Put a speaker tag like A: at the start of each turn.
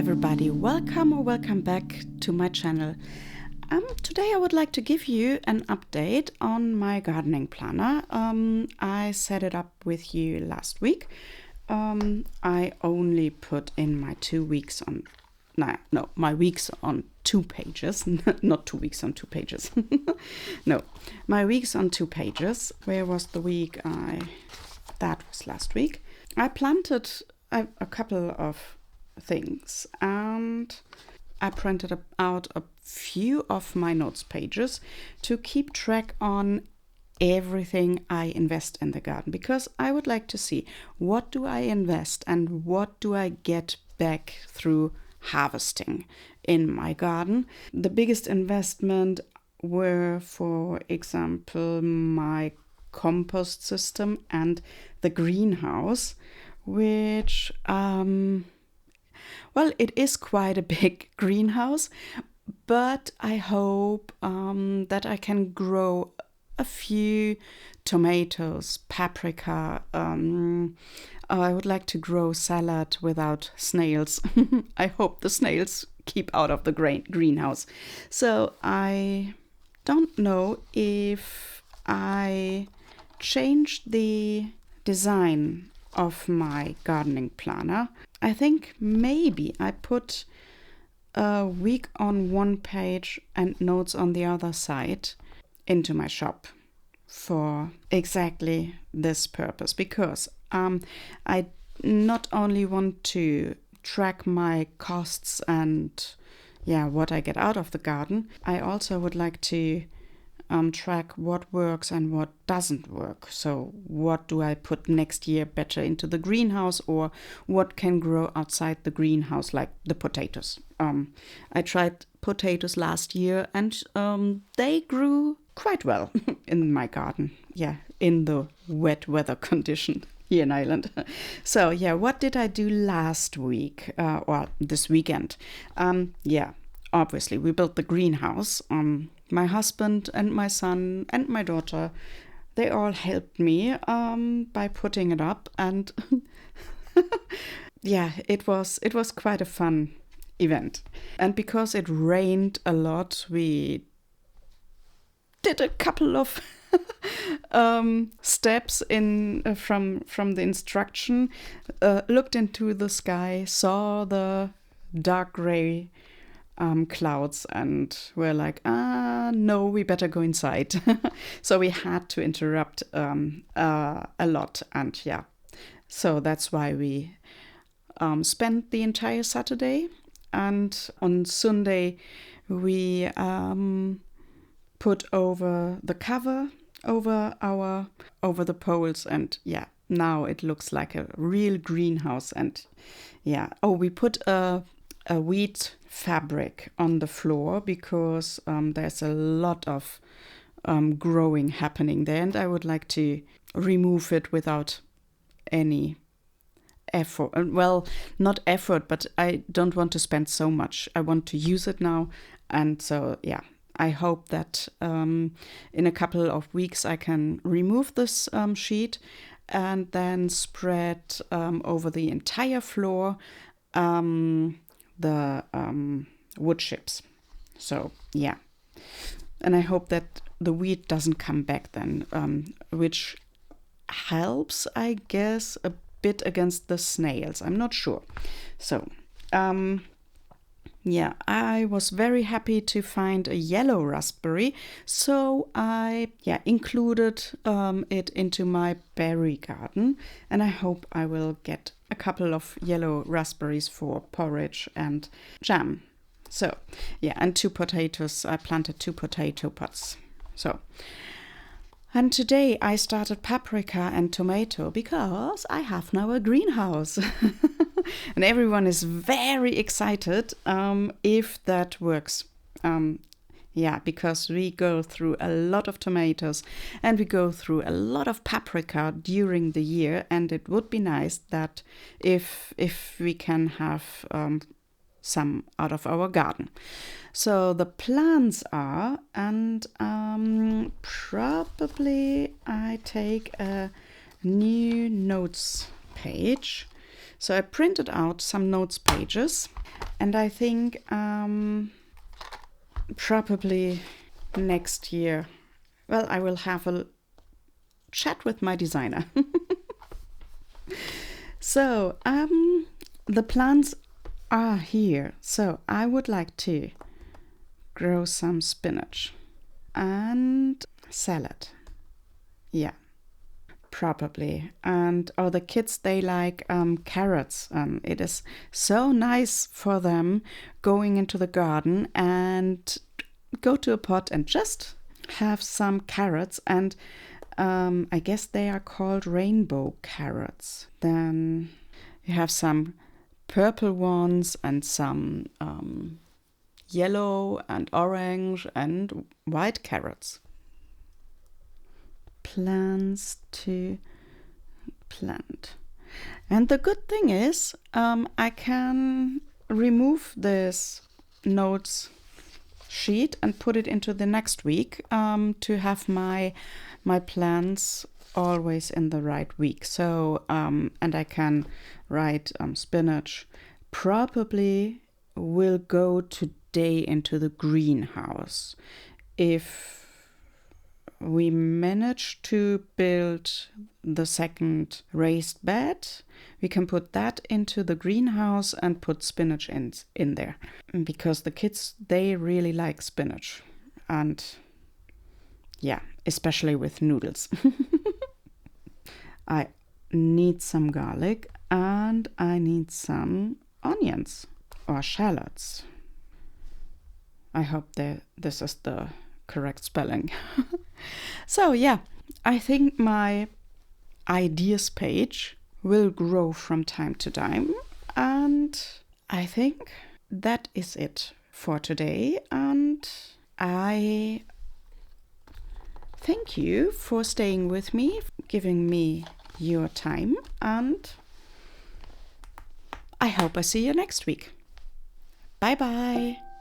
A: everybody, welcome back to my channel. Today I would like to give you an update on my gardening planner. I set it up with you last week. I only put in my 2 weeks on, my weeks on 2 pages, not 2 weeks on 2 pages. No, my weeks on 2 pages. Where was the week? That was last week. I planted a couple of things and I printed out a few of my notes pages to keep track on everything I invest in the garden, because I would like to see what do I invest and what do I get back through harvesting in my garden. The biggest investment were, for example, my compost system and the greenhouse, which well, it is quite a big greenhouse, but I hope that I can grow a few tomatoes, paprika. I would like to grow salad without snails. I hope the snails keep out of the greenhouse. So I don't know if I changed the design of my gardening planner. I think maybe I put a week on one page and notes on the other side into my shop for exactly this purpose, because I not only want to track my costs and what I get out of the garden, I also would like to track what works and what doesn't work. So what do I put next year better into the greenhouse, or what can grow outside the greenhouse, like the potatoes. I tried potatoes last year and they grew quite well in my garden. Yeah, in the wet weather condition here in Ireland. So what did I do last week or this weekend? Obviously we built the greenhouse. My husband and my son and my daughter, they all helped me by putting it up, and it was quite a fun event. And because it rained a lot, we did a couple of steps in from the instruction, looked into the sky, saw the dark gray clouds, and we're like, no, we better go inside. So we had to interrupt a lot, and so that's why we spent the entire Saturday, and on Sunday we put over the cover over the poles, and now it looks like a real greenhouse. And we put a wheat fabric on the floor, because there's a lot of growing happening there, and I would like to remove it without any effort. Well, not effort, but I don't want to spend so much. I want to use it now, and so I hope that in a couple of weeks I can remove this sheet and then spread over the entire floor the wood chips. So and I hope that the wheat doesn't come back then, which helps, I guess, a bit against the snails. I'm not sure. So I was very happy to find a yellow raspberry, so I included it into my berry garden, and I hope I will get a couple of yellow raspberries for porridge and jam. So and 2 potatoes. I planted 2 potato pots. So, and today I started paprika and tomato, because I have now a greenhouse. And everyone is very excited if that works. Because we go through a lot of tomatoes and we go through a lot of paprika during the year, and it would be nice that if we can have some out of our garden. So the plans are, and probably I take a new notes page. So I printed out some notes pages, And I think probably next year, well, I will have a chat with my designer. So the plants are here. So I would like to grow some spinach and salad. Yeah, probably. And the kids, they like carrots. It is so nice for them going into the garden and go to a pot and just have some carrots. And I guess they are called rainbow carrots. Then you have some purple ones and some yellow and orange and white carrots. Plants to plant. And the good thing is I can remove this notes sheet and put it into the next week to have my plants always in the right week. So and I can write spinach probably will go today into the greenhouse. If we manage to build the second raised bed, we can put that into the greenhouse and put spinach in there. Because the kids, they really like spinach. And yeah, especially with noodles. I need some garlic and I need some onions or shallots. I hope that this is the correct spelling. So yeah, I think my ideas page will grow from time to time, and I think that is it for today. And I thank you for staying with me, giving me your time, and I hope I see you next week. Bye bye.